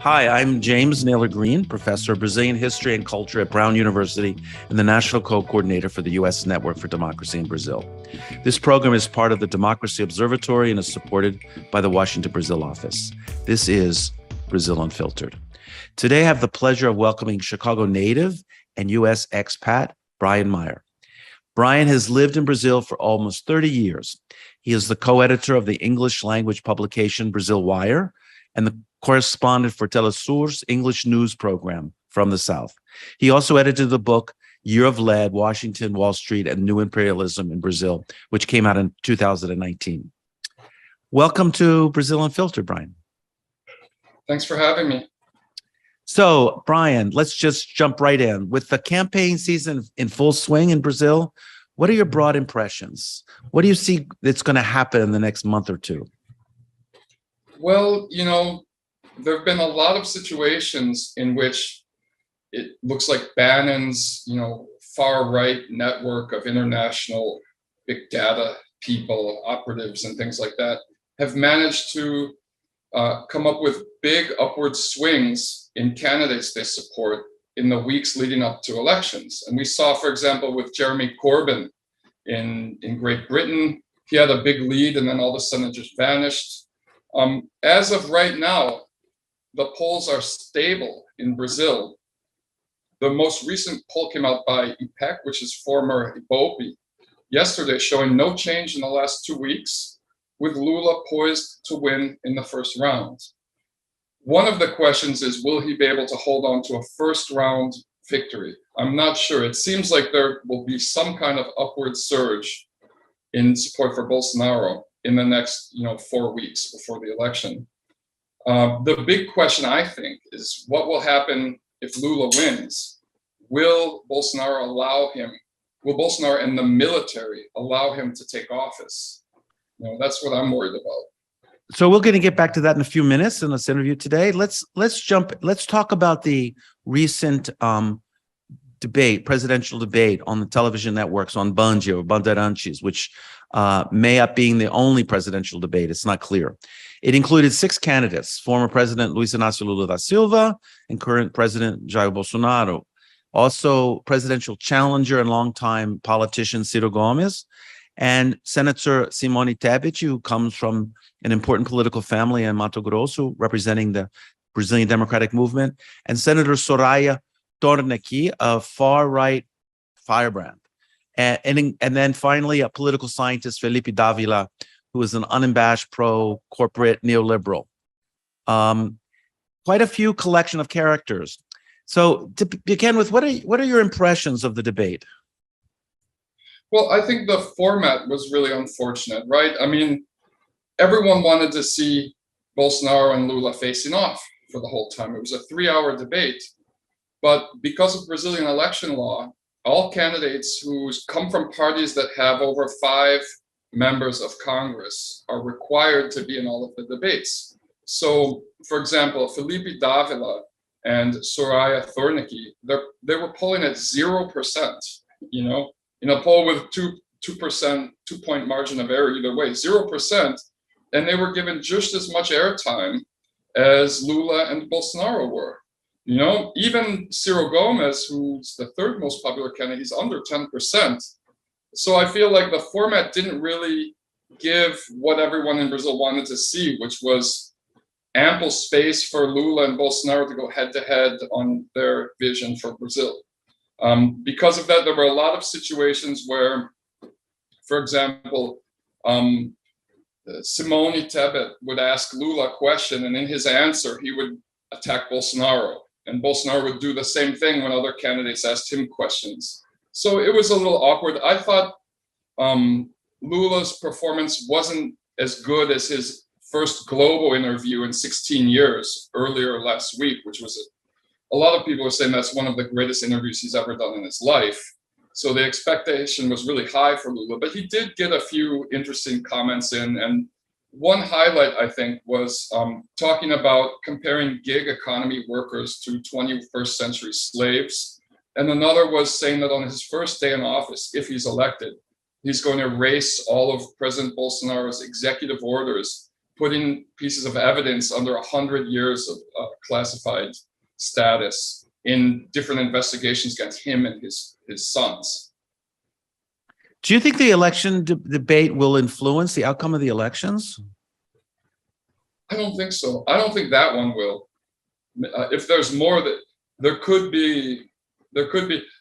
Hi, I'm James Naylor Green, professor of Brazilian history and culture at Brown University and the national co-coordinator for the U.S. Network for Democracy in Brazil. This program is part of the Democracy Observatory and is supported by the Washington Brazil office. This is Brazil Unfiltered. Today, I have the pleasure of welcoming Chicago native and U.S. expat Brian Mier. Brian has lived in Brazil for almost 30 years. He is the co-editor of the English language publication Brasil Wire and the correspondent for Telesur's English news program from the South. He also edited the book Year of Lead, Washington, Wall Street, and New Imperialism in Brazil, which came out in 2019. Welcome to Brazil Unfiltered, Brian. Thanks for having me. So, Brian, let's just jump right in. With the campaign season in full swing in Brazil, what are your broad impressions? What do you see that's going to happen in the next month or two? Well, there have been a lot of situations in which it looks like Bannon's, far-right network of international big data people, operatives, and things like that have managed to come up with big upward swings in candidates they support in the weeks leading up to elections. And we saw, for example, with Jeremy Corbyn in Great Britain, he had a big lead and then all of a sudden it just vanished. As of right now, the polls are stable in Brazil. The most recent poll came out by IPEC, which is former Ibope, yesterday, showing no change in the last 2 weeks, with Lula poised to win in the first round. One of the questions is, will he be able to hold on to a first round victory? I'm not sure. It seems like there will be some kind of upward surge in support for Bolsonaro in the next 4 weeks before the election. The big question, I think, is what will happen if Lula wins? Will Bolsonaro and the military allow him to take office? That's what I'm worried about. So we're going to get back to that in a few minutes in this interview today. Let's talk about the recent presidential debate on the television networks on Band or Bandeirantes, which may up being the only presidential debate. It's not clear. It included 6 candidates: former President Luiz Inácio Lula da Silva and current President Jair Bolsonaro, also presidential challenger and longtime politician Ciro Gomes, and Senator Simone Tebet, who comes from an important political family in Mato Grosso, representing the Brazilian Democratic Movement, and Senator Soraya Tornaqui, a far-right firebrand. And then finally, a political scientist, Felipe Dávila, who is an unabashed pro-corporate neoliberal. Quite a few collection of characters. So to begin with, what are your impressions of the debate? Well, I think the format was really unfortunate, right? I mean, everyone wanted to see Bolsonaro and Lula facing off for the whole time. It was a 3-hour debate. But because of Brazilian election law, all candidates who come from parties that have over 5 members of Congress are required to be in all of the debates. So, for example, Felipe Dávila and Soraya Thornicke, they were polling at 0%, in a poll with 2%, 2-point margin of error either way, 0%, and they were given just as much airtime as Lula and Bolsonaro were. Even Ciro Gomes, who's the 3rd most popular candidate, he's under 10%. So I feel like the format didn't really give what everyone in Brazil wanted to see, which was ample space for Lula and Bolsonaro to go head-to-head on their vision for Brazil. Because of that, there were a lot of situations where, for example, Simone Tebet would ask Lula a question, and in his answer, he would attack Bolsonaro. And Bolsonaro would do the same thing when other candidates asked him questions. So it was a little awkward. I thought Lula's performance wasn't as good as his first global interview in 16 years earlier last week, which was a lot of people are saying that's one of the greatest interviews he's ever done in his life. So the expectation was really high for Lula, but he did get a few interesting comments in. And one highlight, I think, was talking about comparing gig economy workers to 21st century slaves. And another was saying that on his first day in office, if he's elected, he's going to erase all of President Bolsonaro's executive orders putting pieces of evidence under 100 years of classified status in different investigations against him and his sons. Do you think the election debate will influence the outcome of the elections? I don't think so. I don't think that one will. If there's more, that there could be.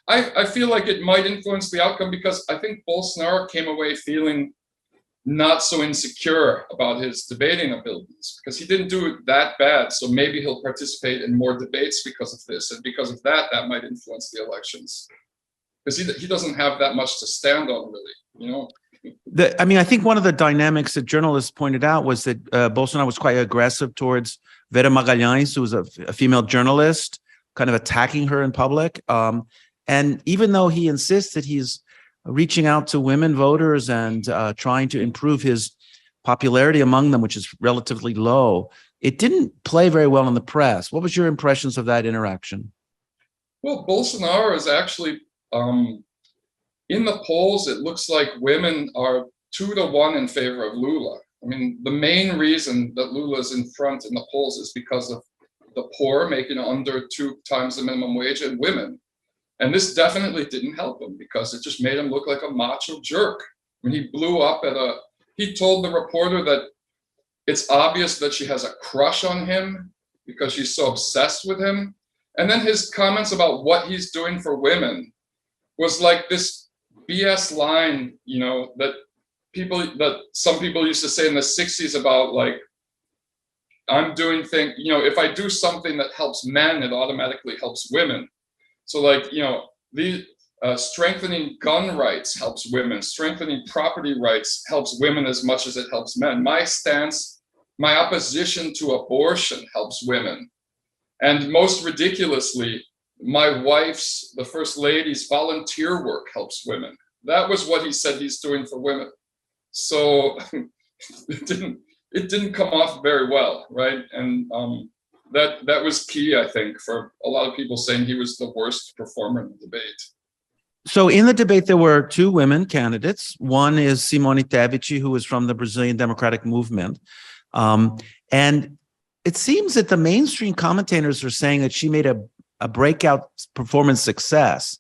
I feel like it might influence the outcome because I think Bolsonaro came away feeling not so insecure about his debating abilities because he didn't do it that bad. So maybe he'll participate in more debates because of this, and because of that, that might influence the elections. Because he doesn't have that much to stand on, really, you know. I think one of the dynamics that journalists pointed out was that Bolsonaro was quite aggressive towards Vera Magalhães, who was a female journalist, kind of attacking her in public. And even though he insists that he's reaching out to women voters and trying to improve his popularity among them, which is relatively low, it didn't play very well in the press. What was your impressions of that interaction? Well, Bolsonaro is actually, in the polls, it looks like women are 2-1 in favor of Lula. I mean, the main reason that Lula is in front in the polls is because of the poor making under 2 times the minimum wage and women. And this definitely didn't help him because it just made him look like a macho jerk. When he blew up he told the reporter that it's obvious that she has a crush on him because she's so obsessed with him. And then his comments about what he's doing for women was like this BS line, you know, that some people used to say in the 60s about, like, I'm doing things, you know, if I do something that helps men, it automatically helps women. So, like, you know, strengthening gun rights helps women, strengthening property rights helps women as much as it helps men. My stance, my opposition to abortion helps women. And most ridiculously, my wife's, the first lady's volunteer work helps women. That was what he said he's doing for women. So it didn't come off very well, right? And that was key, I think, for a lot of people saying he was the worst performer in the debate. So in the debate, there were 2 women candidates. One is Simone Tebet, who is from the Brazilian Democratic Movement. And it seems that the mainstream commentators are saying that she made a breakout performance success.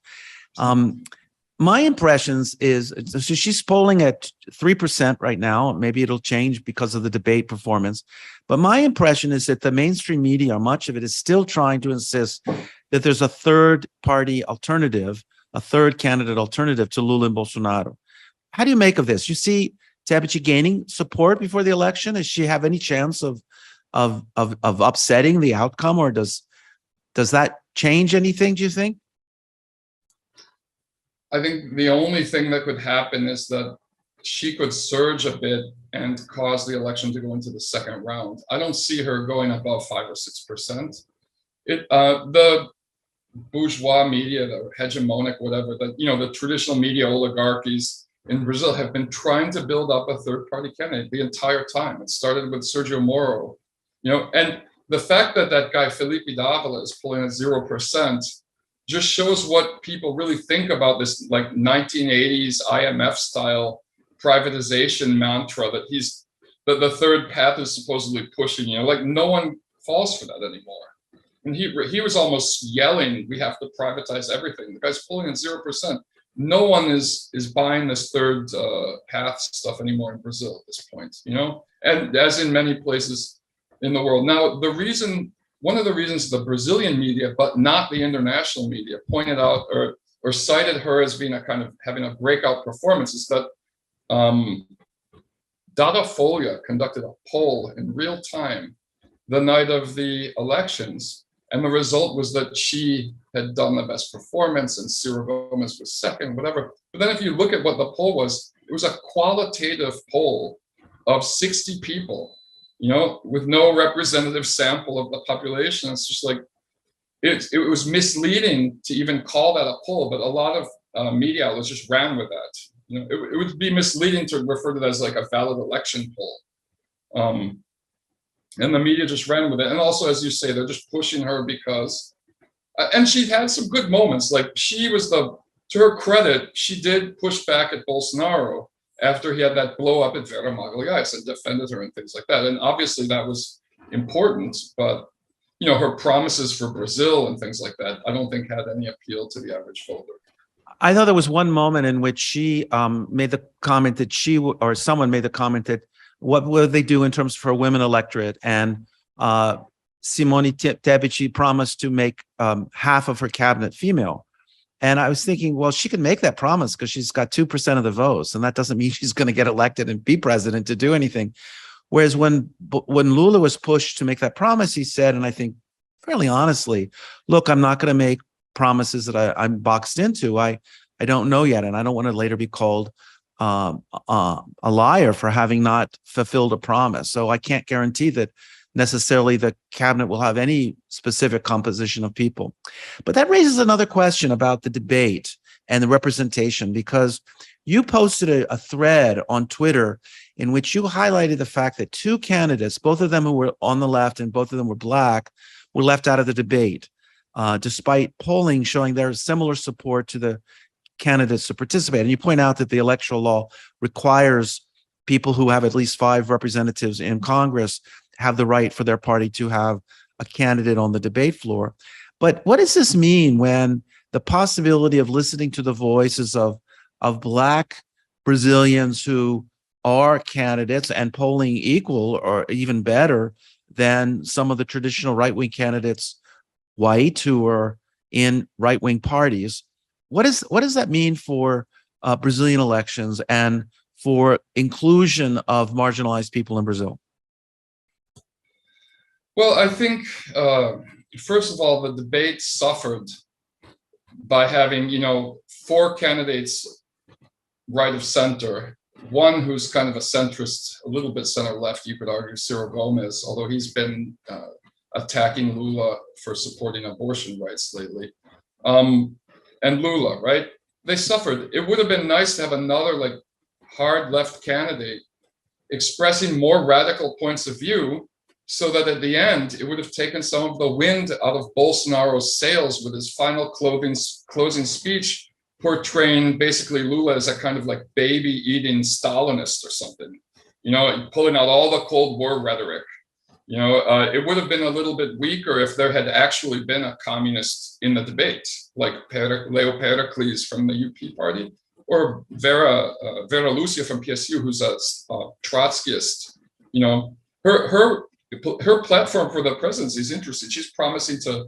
My impressions is, so she's polling at 3% right now. Maybe it'll change because of the debate performance. But my impression is that the mainstream media, much of it, is still trying to insist that there's a third party alternative, a third candidate alternative to Lula and Bolsonaro. How do you make of this? You see Tebet gaining support before the election? Does she have any chance of upsetting the outcome, or does that change anything, do you think? I think the only thing that could happen is that she could surge a bit and cause the election to go into the second round. I don't see her going above 5 or 6%. The bourgeois media, the hegemonic, whatever, the traditional media oligarchies in Brazil have been trying to build up a third-party candidate the entire time. It started with Sergio Moro, and the fact that guy Felipe Dávila is pulling at 0% just shows what people really think about this, like, 1980s IMF style privatization mantra that the third path is supposedly pushing. Like, no one falls for that anymore. And he was almost yelling, "We have to privatize everything." The guy's pulling at 0%. No one is buying this third path stuff anymore in Brazil at this point, and as in many places in the world. Now, one of the reasons the Brazilian media, but not the international media, pointed out or cited her as being having a breakout performance is that Datafolha conducted a poll in real time the night of the elections, and the result was that she had done the best performance and Ciro Gomes was second, whatever. But then if you look at what the poll was, it was a qualitative poll of 60 people, with no representative sample of the population. It's just like, it was misleading to even call that a poll, but a lot of media outlets just ran with that. It would be misleading to refer to that as like a valid election poll. And the media just ran with it. And also, as you say, they're just pushing her because, and she had some good moments. Like, to her credit, she did push back at Bolsonaro, after he had that blow up at Vera Magalhães and defended her and things like that. And obviously that was important, but her promises for Brazil and things like that, I don't think had any appeal to the average voter. I know there was one moment in which she made the comment that someone made the comment that what would they do in terms of her women electorate, and Simone Tebet promised to make half of her cabinet female. And I was thinking, well, she can make that promise because she's got 2% of the votes, and that doesn't mean she's going to get elected and be president to do anything. Whereas when Lula was pushed to make that promise, he said, and I think fairly honestly, look, I'm not going to make promises that I'm boxed into. I don't know yet, and I don't want to later be called a liar for having not fulfilled a promise. So I can't guarantee that necessarily the cabinet will have any specific composition of people. But that raises another question about the debate and the representation, because you posted a thread on Twitter in which you highlighted the fact that two candidates, both of them who were on the left and both of them were Black, were left out of the debate, despite polling showing there's similar support to the candidates to participate. And you point out that the electoral law requires people who have at least 5 representatives in Congress have the right for their party to have a candidate on the debate floor. But what does this mean when the possibility of listening to the voices of Black Brazilians who are candidates and polling equal or even better than some of the traditional right-wing candidates, white, who are in right-wing parties? What does that mean for Brazilian elections and for inclusion of marginalized people in Brazil? Well, I think, first of all, the debate suffered by having, 4 candidates right of center, one who's kind of a centrist, a little bit center-left, you could argue, Ciro Gomes, although he's been attacking Lula for supporting abortion rights lately, and Lula, right? They suffered. It would have been nice to have another hard left candidate expressing more radical points of view, so that at the end, it would have taken some of the wind out of Bolsonaro's sails with his final closing speech, portraying basically Lula as a kind of baby-eating Stalinist or something, pulling out all the Cold War rhetoric. It would have been a little bit weaker if there had actually been a communist in the debate, like Leo Pericles from the UP party, or Vera Lucia from PSU, who's a Trotskyist. Her platform for the presidency is interesting. She's promising to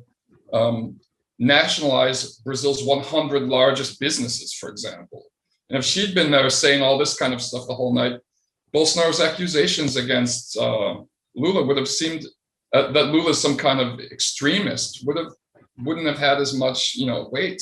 nationalize Brazil's 100 largest businesses, for example. And if she'd been there saying all this kind of stuff the whole night, Bolsonaro's accusations against Lula would have seemed that Lula's some kind of extremist wouldn't have had as much weight.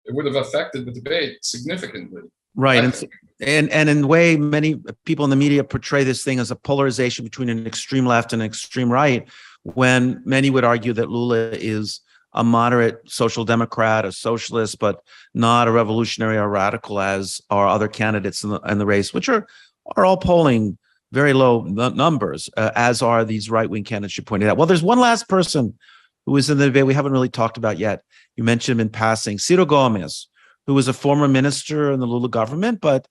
It would have affected the debate significantly. Right. And in a way, many people in the media portray this thing as a polarization between an extreme left and an extreme right, when many would argue that Lula is a moderate social democrat, a socialist, but not a revolutionary or radical as are other candidates in the race, which are all polling very low numbers, as are these right-wing candidates you pointed out. Well, there's one last person who is in the debate we haven't really talked about yet. You mentioned him in passing, Ciro Gomes, who was a former minister in the Lula government, but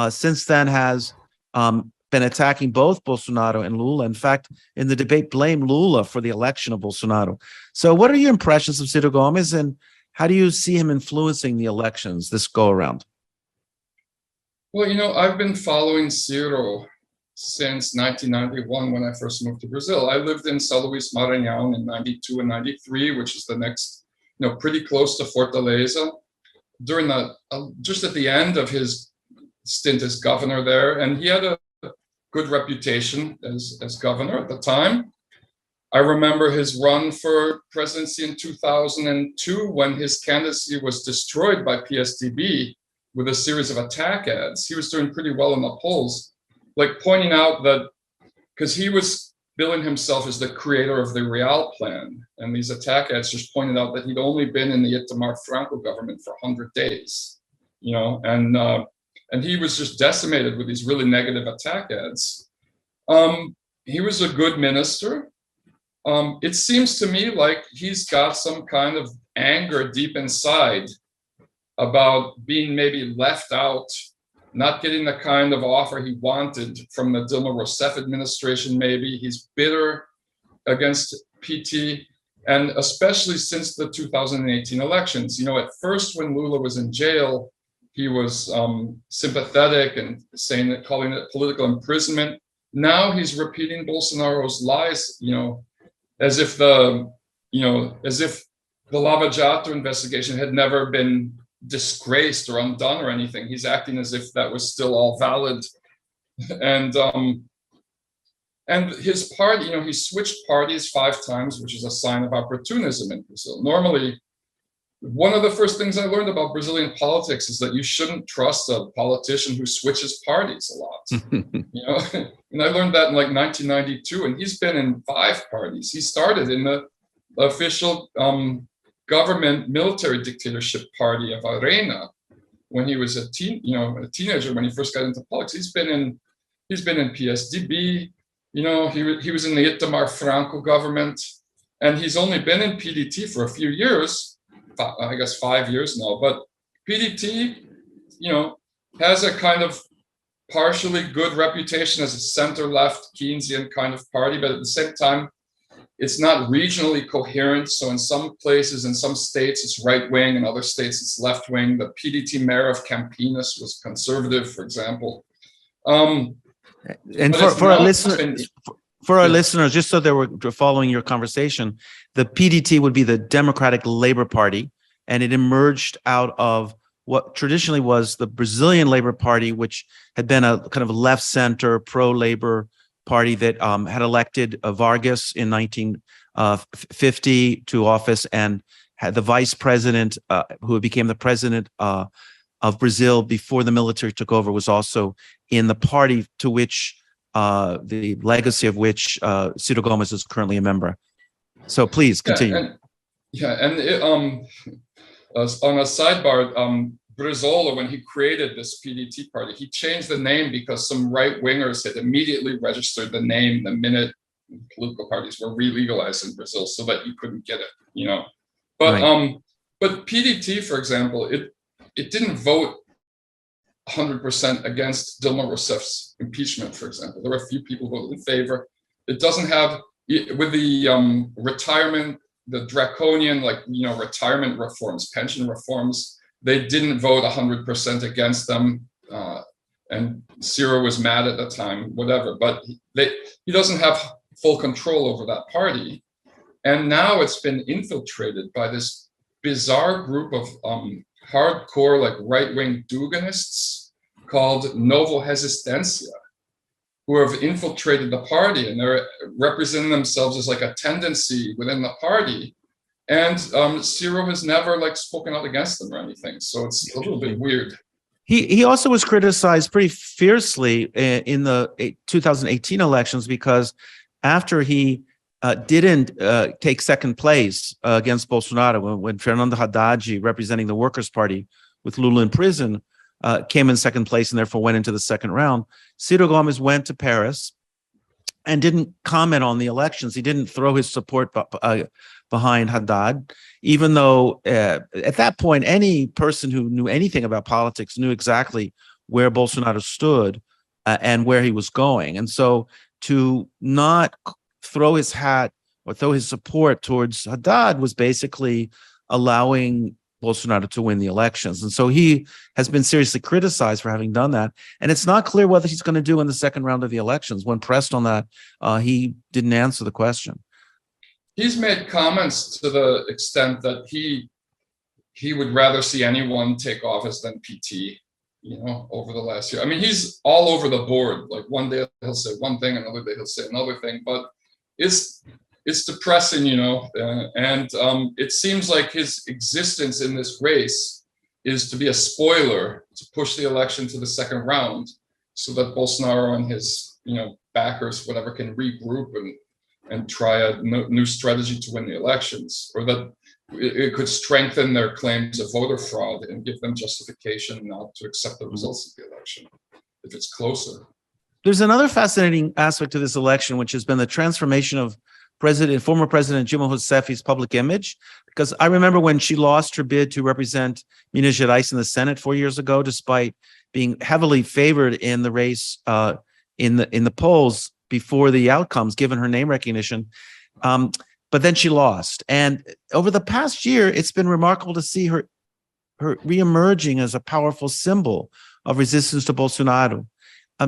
since then has been attacking both Bolsonaro and Lula. In fact, in the debate, blamed Lula for the election of Bolsonaro. So what are your impressions of Ciro Gomes, and how do you see him influencing the elections this go around? Well, I've been following Ciro since 1991 when I first moved to Brazil. I lived in São Luís, Maranhão in 92 and 93, which is the next, pretty close to Fortaleza, during just at the end of his stint as governor there. And he had a good reputation as governor at the time. I remember his run for presidency in 2002 when his candidacy was destroyed by PSDB with a series of attack ads. He was doing pretty well in the polls, pointing out that, because he was billing himself as the creator of the Real Plan, and these attack ads just pointed out that he'd only been in the Itamar Franco government for 100 days, and he was just decimated with these really negative attack ads. He was a good minister. It seems to me like he's got some kind of anger deep inside about being maybe left out not getting the kind of offer he wanted from the Dilma Rousseff administration, maybe. He's bitter against PT, and especially since the 2018 elections. You know, at first when Lula was in jail, he was sympathetic and saying that, calling it political imprisonment. Now he's repeating Bolsonaro's lies, you know, as if the Lava Jato investigation had never been disgraced or undone or anything. He's acting as if that was still all valid. And his party, you know, he switched parties 5 times, which is a sign of opportunism in Brazil. Normally, one of the first things I learned about Brazilian politics is that you shouldn't trust a politician who switches parties a lot. You know, and I learned that in like 1992, and he's been in 5 parties. He started in the official government military dictatorship party of Arena when he was a teenager, when he first got into politics. He's been in PSDB. You know, he was in the Itamar Franco government, and he's only been in PDT for a few years, I guess 5 years now. But PDT, you know, has a kind of partially good reputation as a center-left Keynesian kind of party, but at the same time, it's not regionally coherent. So in some places, in some states, it's right-wing, in other states, it's left-wing. The PDT mayor of Campinas was conservative, for example. And for our listeners, just so they were following your conversation, the PDT would be the Democratic Labor Party, and it emerged out of what traditionally was the Brazilian Labor Party, which had been a kind of left-center, pro-labor party that had elected Vargas in 1950 to office, and had the vice president, who became the president of Brazil before the military took over, was also in the party to which the legacy of which Ciro Gomes is currently a member. So please continue. On a sidebar, Brizola, when he created this PDT party, he changed the name because some right-wingers had immediately registered the name the minute political parties were re-legalized in Brazil, so that you couldn't get it, you know. But right. But PDT, for example, it didn't vote 100% against Dilma Rousseff's impeachment, for example. There were a few people who voted in favor. It doesn't have, with the retirement, the draconian, like, you know, retirement reforms, pension reforms, they didn't vote 100% against them. And Ciro was mad at the time, whatever, but he doesn't have full control over that party. And now it's been infiltrated by this bizarre group of hardcore, like right-wing Duganists called Novo Resistencia, who have infiltrated the party, and they're representing themselves as like a tendency within the party. And Ciro has never like spoken out against them or anything. So it's a little bit weird. He also was criticized pretty fiercely in the 2018 elections, because after he didn't take second place against Bolsonaro, when Fernando Haddad, representing the Workers' Party with Lula in prison, came in second place and therefore went into the second round, Ciro Gomes went to Paris and didn't comment on the elections. He didn't throw his support behind Haddad, even though at that point, any person who knew anything about politics knew exactly where Bolsonaro stood and where he was going. And so to not throw his hat or throw his support towards Haddad was basically allowing Bolsonaro to win the elections. And so he has been seriously criticized for having done that. And it's not clear what he's going to do in the second round of the elections. When pressed on that, he didn't answer the question. He's made comments to the extent that he would rather see anyone take office than PT, you know, over the last year. I mean, he's all over the board. Like one day he'll say one thing, another day he'll say another thing, but it's depressing, you know, and it seems like his existence in this race is to be a spoiler, to push the election to the second round so that Bolsonaro and his, you know, backers, whatever, can regroup and try a new strategy to win the elections, or that it could strengthen their claims of voter fraud and give them justification not to accept the results of the election if it's closer. There's another fascinating aspect to this election, which has been the transformation of former President Dilma Rousseff's public image, because I remember when she lost her bid to represent Minas Gerais in the Senate 4 years ago, despite being heavily favored in the race in the polls before the outcomes, given her name recognition. But then she lost. And over the past year, it's been remarkable to see her reemerging as a powerful symbol of resistance to Bolsonaro.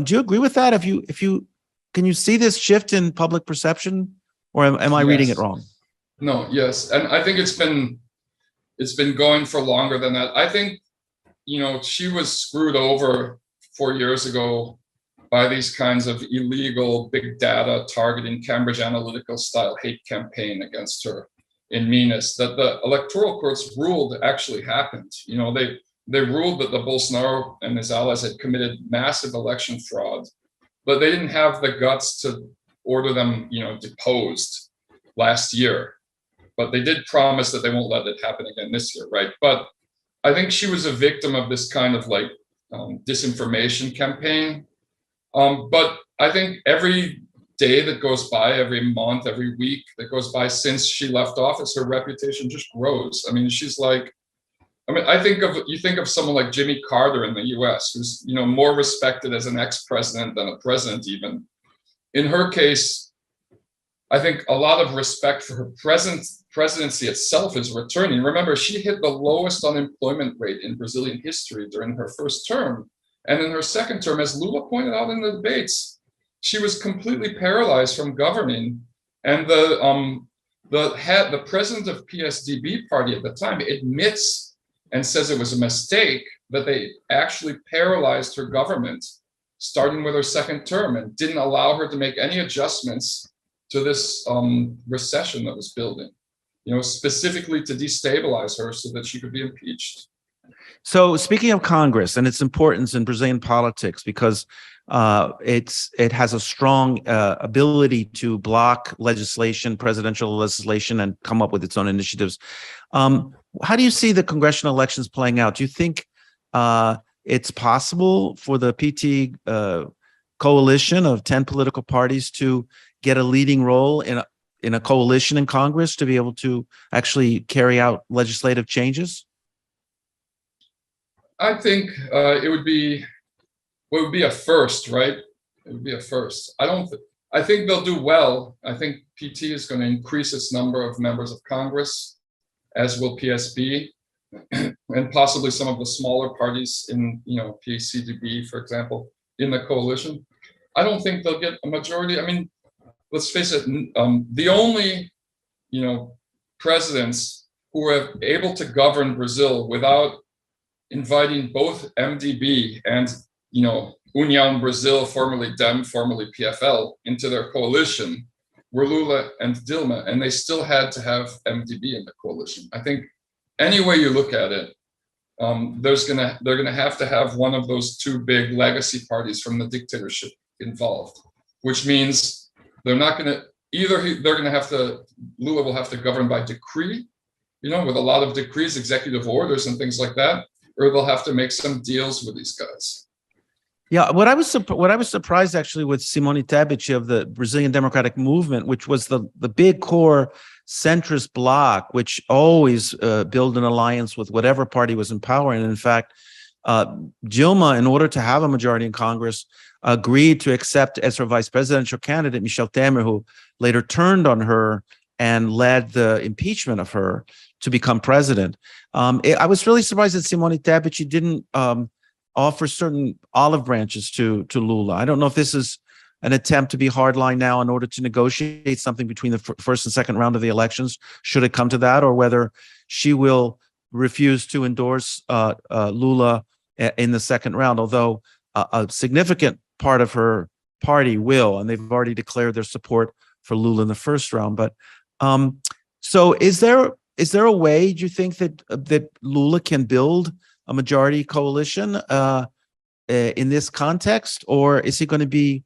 Do you agree with that? Can you see this shift in public perception, or am I reading it wrong? No, yes, and I think it's been going for longer than that. I think, she was screwed over 4 years ago by these kinds of illegal big data targeting Cambridge Analytica style hate campaign against her in Minas that the electoral courts ruled actually happened. They ruled that the Bolsonaro and his allies had committed massive election fraud, but they didn't have the guts to order them, deposed last year. But they did promise that they won't let it happen again this year, right? But I think she was a victim of this kind of disinformation campaign. But I think every day that goes by, every month, every week that goes by since she left office, her reputation just grows. I mean, you think of someone like Jimmy Carter in the US, who's, more respected as an ex-president than a president even. In her case, I think a lot of respect for her presidency itself is returning. Remember, she hit the lowest unemployment rate in Brazilian history during her first term. And in her second term, as Lula pointed out in the debates, she was completely paralyzed from governing. And the president of PSDB party at the time admits and says it was a mistake that they actually paralyzed her government, starting with her second term, and didn't allow her to make any adjustments to this recession that was building, specifically to destabilize her so that she could be impeached. So speaking of Congress and its importance in Brazilian politics, because it has a strong ability to block legislation, presidential legislation, and come up with its own initiatives. How do you see the congressional elections playing out? Do you think it's possible for the PT coalition of 10 political parties to get a leading role in a coalition in Congress to be able to actually carry out legislative changes? I think it would be a first, right? It would be a first. I think they'll do well. I think PT is going to increase its number of members of Congress, as will PSB, and possibly some of the smaller parties in, PCDB, for example, in the coalition. I don't think they'll get a majority. I mean, let's face it, the only, presidents who are able to govern Brazil without inviting both MDB and, União Brasil, formerly DEM, formerly PFL, into their coalition were Lula and Dilma, and they still had to have MDB in the coalition. I think any way you look at it, they're gonna have to have one of those two big legacy parties from the dictatorship involved, which means they're not gonna Lula will have to govern by decree, with a lot of decrees, executive orders, and things like that, or they'll have to make some deals with these guys. Yeah, what I was surprised actually with Simone Tebet of the Brazilian Democratic Movement, which was the big core centrist bloc, which always built an alliance with whatever party was in power. And in fact, Dilma, in order to have a majority in Congress, agreed to accept as her vice presidential candidate Michel Temer, who later turned on her and led the impeachment of her to become president. I was really surprised that Simone Tebet didn't offer certain olive branches to Lula. I don't know if this is an attempt to be hardline now in order to negotiate something between the first and second round of the elections, should it come to that, or whether she will refuse to endorse Lula in the second round, although a significant part of her party will, and they've already declared their support for Lula in the first round. But so is there a way, do you think, that Lula can build a majority coalition in this context, or is he going to be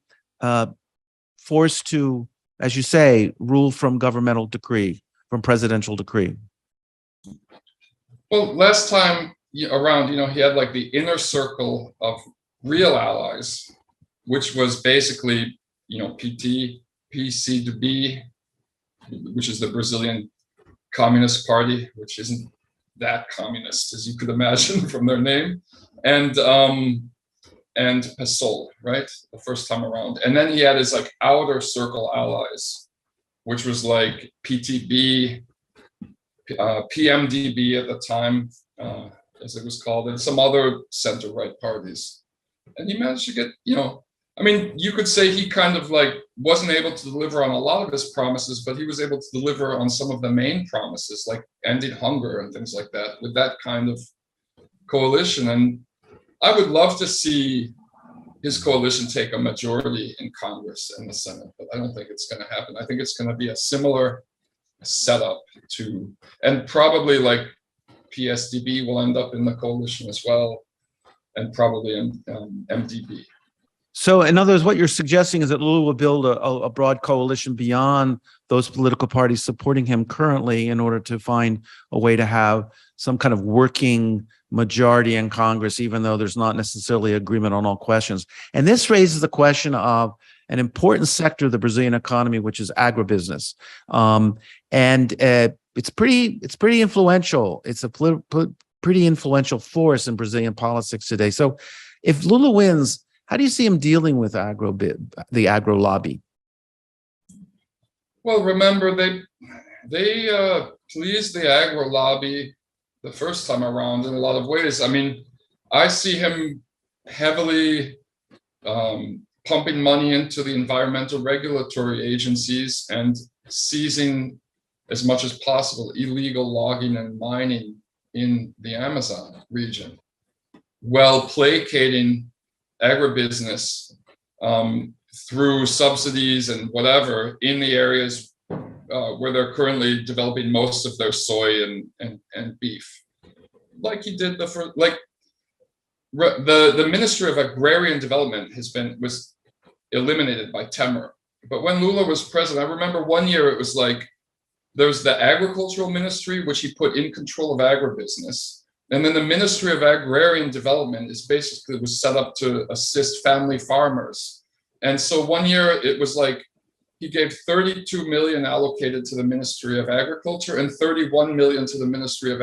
forced to, as you say, rule from governmental decree, from presidential decree? Well, last time around, he had like the inner circle of real allies, which was basically, PT, PCdoB, which is the Brazilian Communist Party, which isn't that communist as you could imagine from their name, and and PSOL, right? The first time around. And then he had his like outer circle allies, which was like PTB, PMDB at the time, as it was called, and some other center-right parties. And he managed to get, I mean, you could say he kind of like wasn't able to deliver on a lot of his promises, but he was able to deliver on some of the main promises, like ending hunger and things like that, with that kind of coalition. And I would love to see his coalition take a majority in Congress and the Senate, but I don't think it's going to happen. I think it's going to be a similar setup to, and probably like PSDB will end up in the coalition as well, and probably in MDB. So in other words, what you're suggesting is that Lula will build a broad coalition beyond those political parties supporting him currently in order to find a way to have some kind of working majority in Congress, even though there's not necessarily agreement on all questions. And this raises the question of an important sector of the Brazilian economy, which is agribusiness. It's pretty influential. It's a pretty influential force in Brazilian politics today. So if Lula wins, how do you see him dealing with the agro lobby? Well, remember, they pleased the agro lobby the first time around in a lot of ways. I mean, I see him heavily pumping money into the environmental regulatory agencies and seizing as much as possible illegal logging and mining in the Amazon region, while placating agribusiness through subsidies and whatever in the areas where they're currently developing most of their soy and beef, like he did the Ministry of Agrarian Development was eliminated by Temer. But when Lula was president, I remember one year it was like there was the Agricultural Ministry, which he put in control of agribusiness. And then the Ministry of Agrarian Development was set up to assist family farmers. And so one year it was like he gave 32 million allocated to the Ministry of Agriculture and 31 million to the Ministry of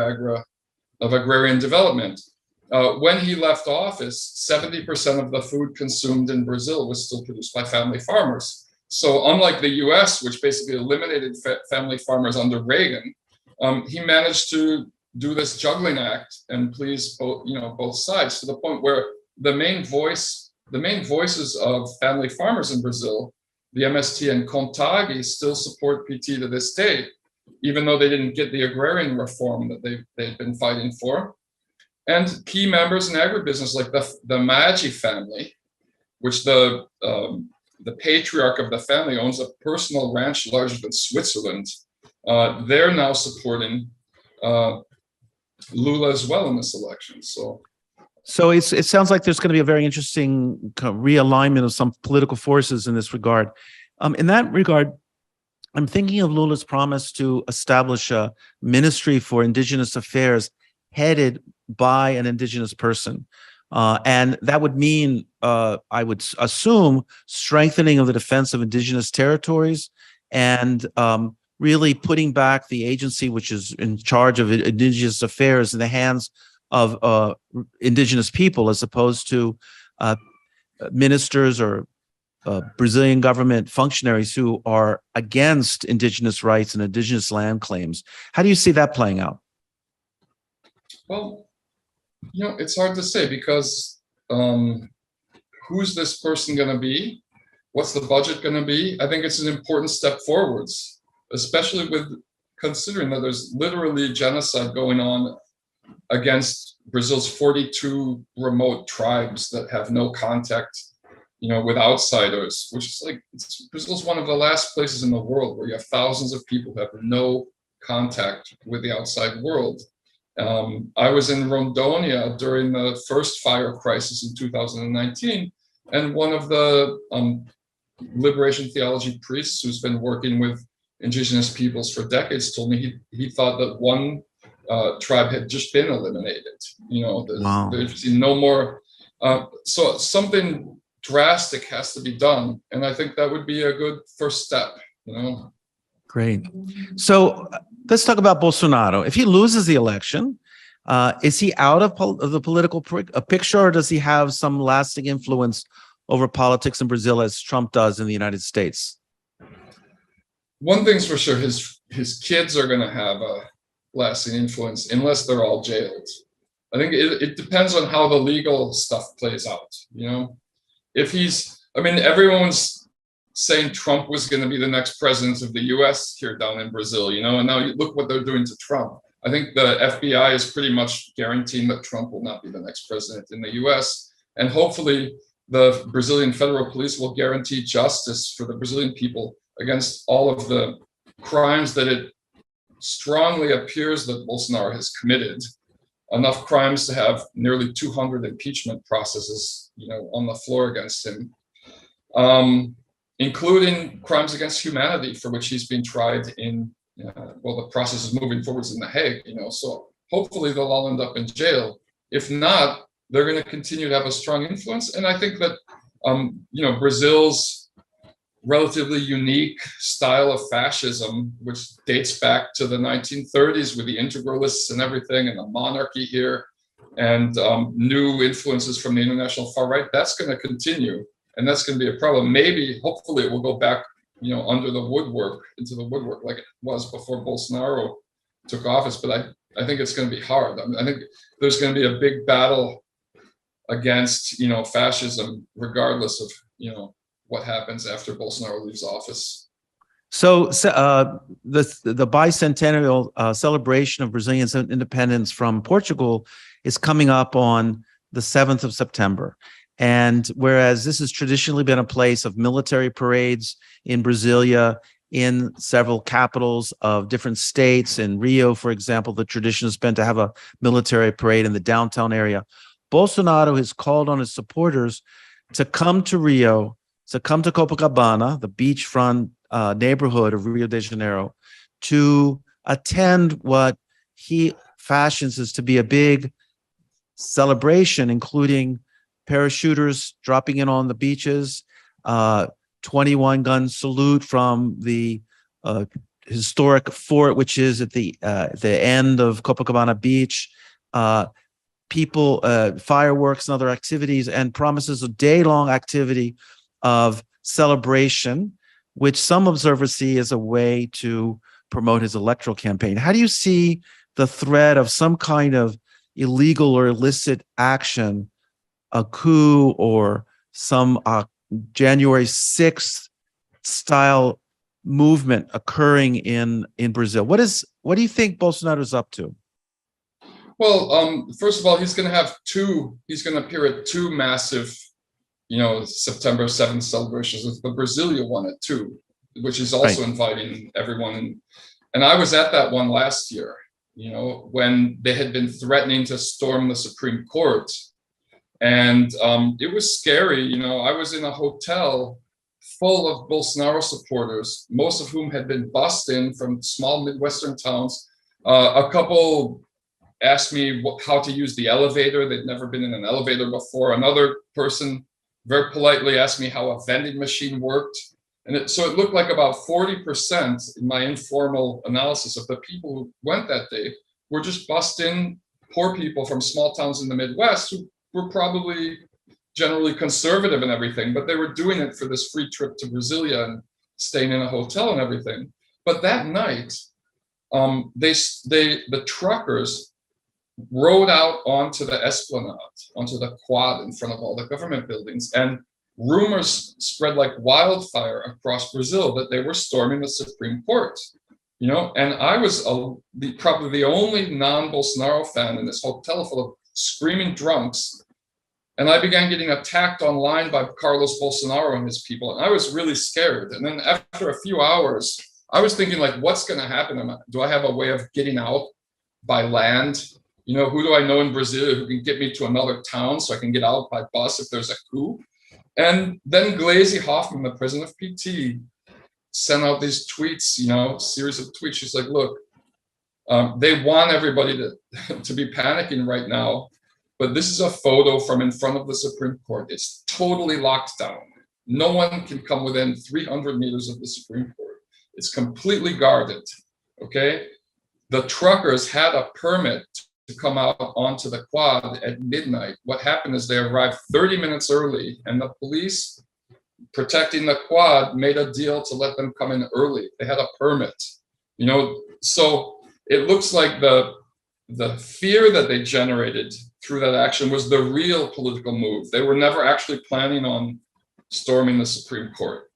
Agrarian Development. When he left office, 70% of the food consumed in Brazil was still produced by family farmers. So unlike the US, which basically eliminated family farmers under Reagan, he managed to do this juggling act and please both sides, to the point where the main voices of family farmers in Brazil, the MST and CONTAG, still support PT to this day, even though they didn't get the agrarian reform that they'd been fighting for. And key members in agribusiness, like the Maggi family, which the patriarch of the family owns a personal ranch larger than Switzerland, they're now supporting Lula as well in this election. So it sounds like there's going to be a very interesting realignment of some political forces in this regard. In that regard, I'm thinking of Lula's promise to establish a ministry for indigenous affairs headed by an indigenous person. And that would mean, I would assume, strengthening of the defense of indigenous territories and really putting back the agency which is in charge of indigenous affairs in the hands of indigenous people, as opposed to ministers or Brazilian government functionaries who are against indigenous rights and indigenous land claims. How do you see that playing out? Well, it's hard to say because who's this person going to be? What's the budget going to be? I think it's an important step forwards, especially with considering that there's literally genocide going on against Brazil's 42 remote tribes that have no contact, with outsiders, which is like, Brazil's one of the last places in the world where you have thousands of people who have no contact with the outside world. I was in Rondônia during the first fire crisis in 2019, and one of the liberation theology priests who's been working with indigenous peoples for decades told me he thought that one tribe had just been eliminated. Wow. There's no more. So something drastic has to be done, and I think that would be a good first step. Great. So let's talk about Bolsonaro. If he loses the election, Is he out of the political picture, or does he have some lasting influence over politics in Brazil as Trump does in the United States? One thing's for sure, his kids are going to have a lasting influence unless they're all jailed. I think it depends on how the legal stuff plays out. If everyone's saying Trump was going to be the next president of the US here down in Brazil, and now you look what they're doing to Trump. I think the FBI is pretty much guaranteeing that Trump will not be the next president in the US. And hopefully the Brazilian federal police will guarantee justice for the Brazilian people against all of the crimes that it strongly appears that Bolsonaro has committed. Enough crimes to have nearly 200 impeachment processes, on the floor against him, including crimes against humanity for which he's been tried in, the process is moving forwards in The Hague, so hopefully they'll all end up in jail. If not, they're going to continue to have a strong influence. And I think that, Brazil's relatively unique style of fascism, which dates back to the 1930s with the integralists and everything, and the monarchy here, and new influences from the international far right, that's going to continue. And that's going to be a problem. Maybe, hopefully, it will go back, into the woodwork like it was before Bolsonaro took office. But I think it's going to be hard. I think there's going to be a big battle against, fascism, regardless of, what happens after Bolsonaro leaves office. So the bicentennial celebration of Brazilian independence from Portugal is coming up on the 7th of September. And whereas this has traditionally been a place of military parades in Brasilia, in several capitals of different states, in Rio, for example, the tradition has been to have a military parade in the downtown area. Bolsonaro has called on his supporters to come to Rio, to come to Copacabana, the beachfront neighborhood of Rio de Janeiro, to attend what he fashions as to be a big celebration, including parachuters dropping in on the beaches, 21-gun salute from the historic fort, which is at the end of Copacabana Beach, people, fireworks and other activities, and promises a day-long activity of celebration, which some observers see as a way to promote his electoral campaign. How do you see the threat of some kind of illegal or illicit action, a coup or some January 6th style movement occurring in Brazil? What do you think Bolsonaro's up to? Well, first of all, he's going to appear at two massive, September 7th celebrations. The Brasilia one at 2, which is also inviting everyone. And I was at that one last year, when they had been threatening to storm the Supreme Court. And it was scary. I was in a hotel full of Bolsonaro supporters, most of whom had been bussed in from small Midwestern towns. A couple asked me how to use the elevator. They'd never been in an elevator before. Another person very politely asked me how a vending machine worked. And so it looked like about 40% in my informal analysis of the people who went that day were just bussed in, poor people from small towns in the Midwest who were probably generally conservative and everything, but they were doing it for this free trip to Brasilia and staying in a hotel and everything. But that night, the truckers rode out onto the esplanade, onto the quad in front of all the government buildings, and rumors spread like wildfire across Brazil that they were storming the Supreme Court. And I was probably the only non-Bolsonaro fan in this hotel full of screaming drunks. And I began getting attacked online by Carlos Bolsonaro and his people. And I was really scared. And then after a few hours, I was thinking, like, what's going to happen? Do I have a way of getting out by land? Who do I know in Brazil who can get me to another town so I can get out by bus if there's a coup? And then Gleisi Hoffmann, the president of PT, sent out these tweets, series of tweets. She's like, look, they want everybody to be panicking right now. But this is a photo from in front of the Supreme Court. It's totally locked down. No one can come within 300 meters of the Supreme Court. It's completely guarded, okay? The truckers had a permit to come out onto the quad at midnight. What happened is they arrived 30 minutes early, and the police protecting the quad made a deal to let them come in early. They had a permit, so it looks like the fear that they generated through that action was the real political move. They were never actually planning on storming the Supreme Court,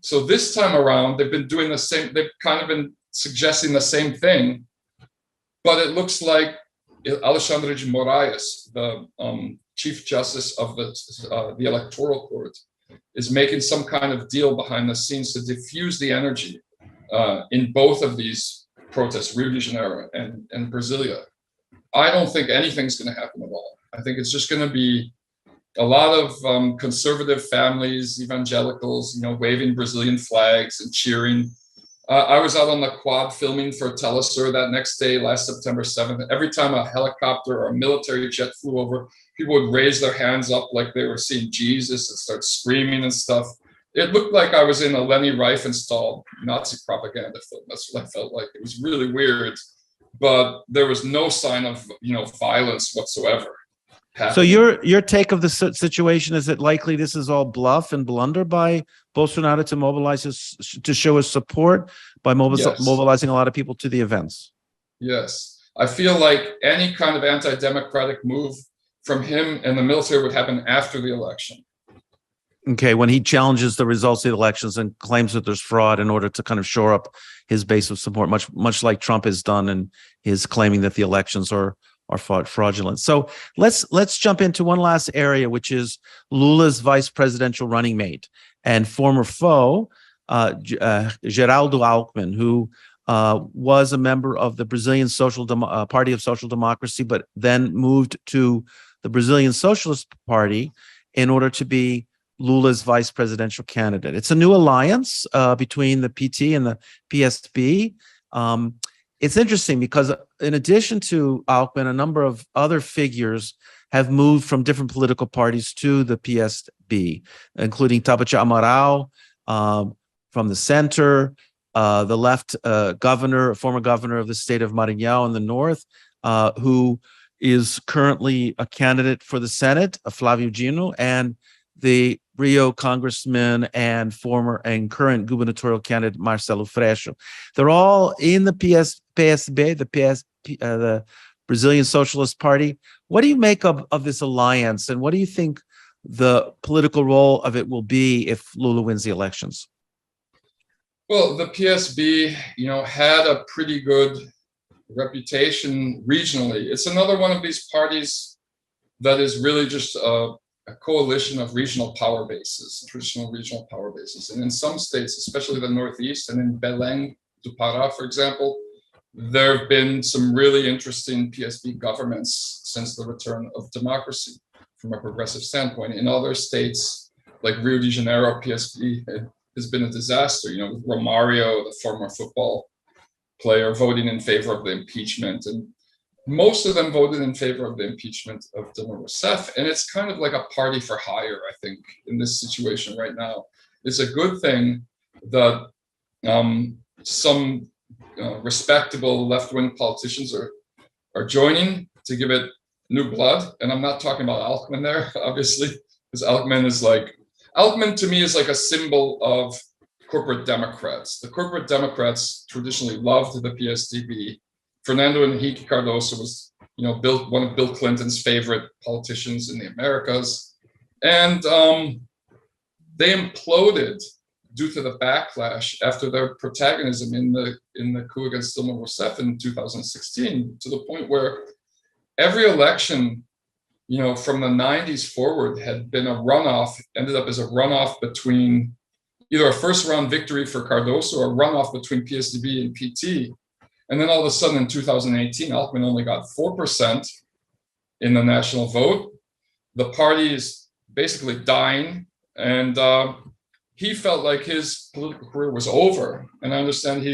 So this time around, they've been doing the same, they've kind of been suggesting the same thing, but it looks like Alexandre de Moraes, the Chief Justice of the Electoral Court, is making some kind of deal behind the scenes to diffuse the energy in both of these protests, Rio de Janeiro and Brasilia. I don't think anything's going to happen at all. I think it's just going to be a lot of conservative families, evangelicals, waving Brazilian flags and cheering. I was out on the quad filming for Telesur that next day, last September 7th. Every time a helicopter or a military jet flew over, people would raise their hands up like they were seeing Jesus and start screaming and stuff. It looked like I was in a Leni Riefenstahl Nazi propaganda film. That's what I felt like. It was really weird, but there was no sign of, violence whatsoever happening. So your take of the situation, is it likely this is all bluff and blunder by Bolsonaro to mobilize to show his support by mobilizing a lot of people to the events? Yes. I feel like any kind of anti-democratic move from him and the military would happen after the election. Okay, when he challenges the results of the elections and claims that there's fraud in order to kind of shore up his base of support, much like Trump has done and is claiming that the elections are fraudulent. So let's jump into one last area, which is Lula's vice presidential running mate and former foe, Geraldo Alckmin, who was a member of the Brazilian Party of Social Democracy, but then moved to the Brazilian Socialist Party in order to be Lula's vice presidential candidate. It's a new alliance between the PT and the PSB. It's interesting because in addition to Alckmin, a number of other figures have moved from different political parties to the PSB, including Tabata Amaral from the center, the left former governor of the state of Maranhão in the north, who is currently a candidate for the Senate, Flávio Dino, and the Rio congressman and former and current gubernatorial candidate Marcelo Freixo. They're all in the PSB, the Brazilian Socialist Party. What do you make of this alliance, and what do you think the political role of it will be if Lula wins the elections? Well, the PSB, had a pretty good reputation regionally. It's another one of these parties that is really just a coalition of regional power bases, traditional regional power bases. And in some states, especially the Northeast and in Belém do Pará, for example, there have been some really interesting PSB governments since the return of democracy from a progressive standpoint. In other states, like Rio de Janeiro, PSB has been a disaster, with Romário, the former football player, voting in favor of the impeachment. And most of them voted in favor of the impeachment of Dilma Rousseff. And it's kind of like a party for hire, I think, in this situation right now. It's a good thing that some respectable left-wing politicians are joining to give it new blood. And I'm not talking about Alckmin there, obviously, because Alckmin to me is like a symbol of corporate Democrats. The corporate Democrats traditionally loved the PSDB. Fernando Henrique Cardoso was, one of Bill Clinton's favorite politicians in the Americas. And they imploded due to the backlash after their protagonism in the coup against Dilma Rousseff in 2016, to the point where every election, from the 90s forward had been ended up as a runoff between either a first round victory for Cardoso or a runoff between PSDB and PT. And then all of a sudden in 2018, Alckmin only got 4% in the national vote. The party is basically dying. And he felt like his political career was over. And I understand he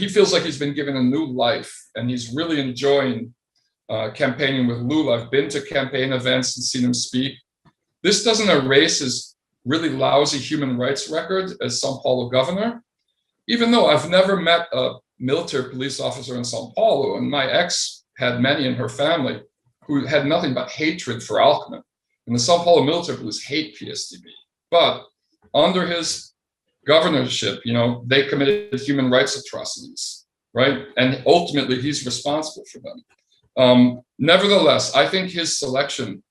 feels like he's been given a new life, and he's really enjoying campaigning with Lula. I've been to campaign events and seen him speak. This doesn't erase his really lousy human rights record as São Paulo governor, even though I've never met a military police officer in Sao Paulo, and my ex had many in her family who had nothing but hatred for Alckmin. And the Sao Paulo military police hate PSDB. But under his governorship, they committed human rights atrocities, right? And ultimately, he's responsible for them. Nevertheless, I think his selection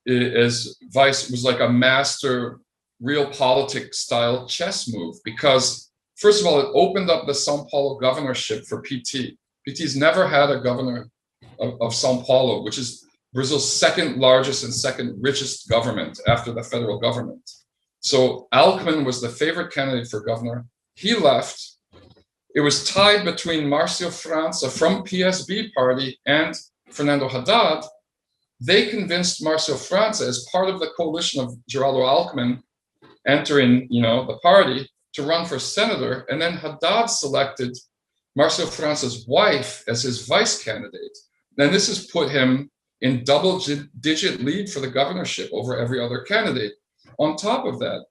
as vice was like a master realpolitik style chess move, because first of all, it opened up the Sao Paulo governorship for PT. PT's never had a governor of Sao Paulo, which is Brazil's second largest and second richest government after the federal government. So Alckmin was the favorite candidate for governor. He left. It was tied between Marcio França from PSB party and Fernando Haddad. They convinced Marcio França, as part of the coalition of Geraldo Alckmin entering, the party, to run for senator. And then Haddad selected Marcio França's wife as his vice candidate. Then this has put him in double-digit lead for the governorship over every other candidate. On top of that,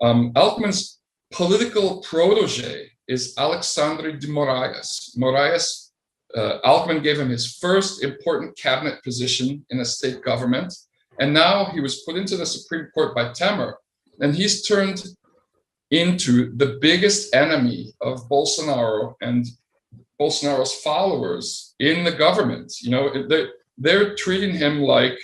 Alckmin's political protege is Alexandre de Moraes. Alckmin gave him his first important cabinet position in a state government, and now he was put into the Supreme Court by Temer, and he's turned into the biggest enemy of Bolsonaro and Bolsonaro's followers in the government. They're treating him like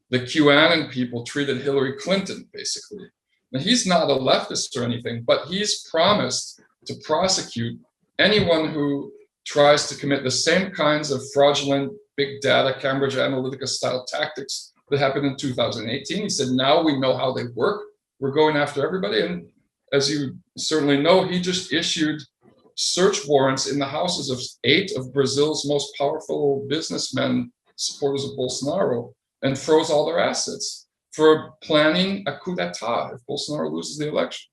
the QAnon people treated Hillary Clinton, basically. Now, he's not a leftist or anything, but he's promised to prosecute anyone who tries to commit the same kinds of fraudulent big data, Cambridge Analytica style tactics that happened in 2018. He said, now we know how they work. We're going after everybody. And as you certainly know, he just issued search warrants in the houses of 8 of Brazil's most powerful businessmen, supporters of Bolsonaro, and froze all their assets for planning a coup d'etat if Bolsonaro loses the election.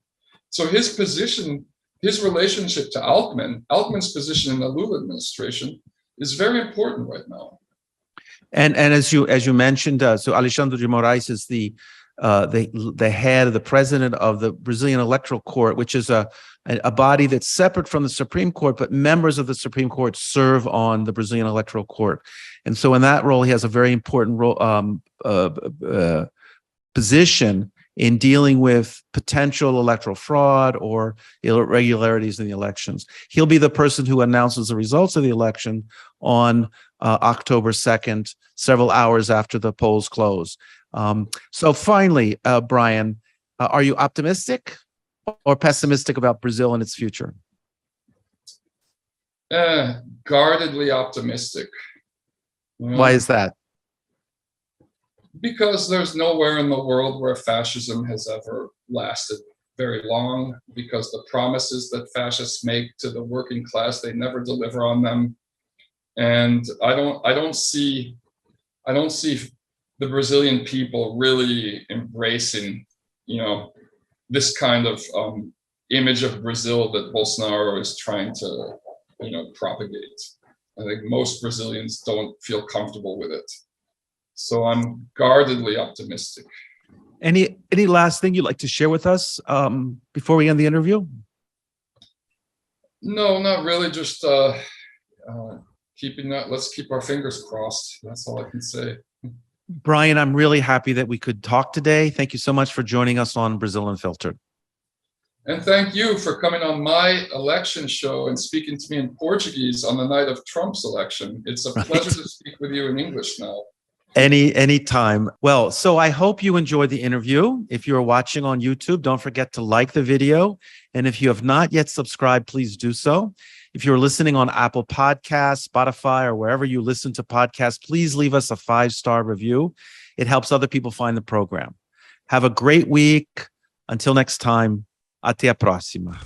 So his position, his relationship to Alckmin's position in the Lula administration is very important right now. And as you mentioned, so Alexandre de Moraes is the head of the president of the Brazilian Electoral Court, which is a body that's separate from the Supreme Court, but members of the Supreme Court serve on the Brazilian Electoral Court. And so in that role, he has a very important role, position in dealing with potential electoral fraud or irregularities in the elections. He'll be the person who announces the results of the election on October 2nd, several hours after the polls close. So finally, Brian, are you optimistic or pessimistic about Brazil and its future? Guardedly optimistic. Why is that? Because there's nowhere in the world where fascism has ever lasted very long, because the promises that fascists make to the working class, they never deliver on them. And I don't see the Brazilian people really embracing, this kind of image of Brazil that Bolsonaro is trying to, propagate. I think most Brazilians don't feel comfortable with it. So I'm guardedly optimistic. Any last thing you'd like to share with us before we end the interview? No, not really. Just let's keep our fingers crossed. That's all I can say. Brian, I'm really happy that we could talk today. Thank you so much for joining us on Brazil Unfiltered. And thank you for coming on my election show and speaking to me in Portuguese on the night of Trump's election. It's a pleasure to speak with you in English now. Any time. Well, so I hope you enjoyed the interview. If you're watching on YouTube, don't forget to like the video. And if you have not yet subscribed, please do so. If you're listening on Apple Podcasts, Spotify, or wherever you listen to podcasts, please leave us a 5-star review. It helps other people find the program. Have a great week. Until next time, até a próxima.